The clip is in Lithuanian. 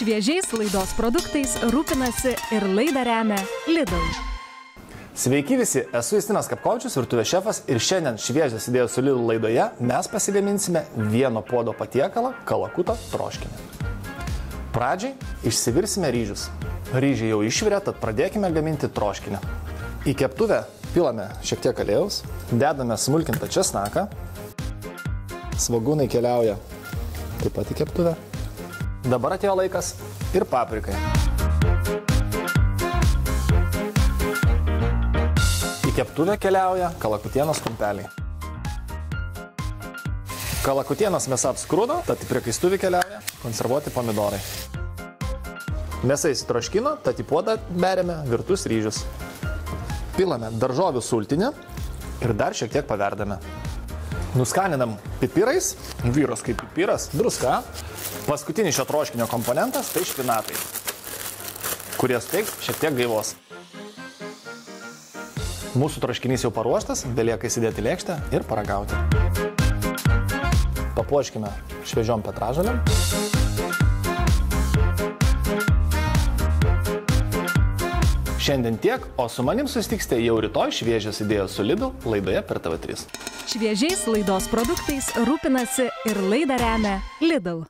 Šviežiais laidos produktais rūpinasi ir laidą remia Lidl. Sveiki visi, esu Justinas Kapkovičius, virtuvės šefas ir šiandien šviežias idėjos su Lidl laidoje mes pasigaminsime vieno puodo patiekalą kalakuto troškinį. Pradžiai išsivirsime ryžius. Ryžiai jau išvirė, tad pradėkime gaminti troškinį. Į keptuvę pilame šiek tiek aliejaus, dedame smulkintą česnaką, svogūnai keliauja taip pat į keptuvę. Dabar atėjo laikas ir paprikai. Į keptuvę keliauja kalakutienos kumpeliai. Kalakutienos mėsa apskrudo, tad į priekaistuvį keliauja konservuoti pomidorai. Mėsa įsitroškino, tad į puodą beriame virtus ryžius. Pilame daržovių sultinį ir dar šiek tiek paverdame. Nuskaninam pipirais, vyros kaip pipiras, druska. Paskutinis šio troškinio komponentas tai špinatai, kurie suteiks šiek tiek gaivos. Mūsų troškinys jau paruoštas, belieka įsidėti lėkštę ir paragauti. Papuoškime šviežiom petražolėm. Šiandien tiek, o su manim susitiksite jau rytoj šviežios idėjos su Lidl laidoje per TV3. Šviežiais laidos produktais rūpinasi ir laidą remia Lidl.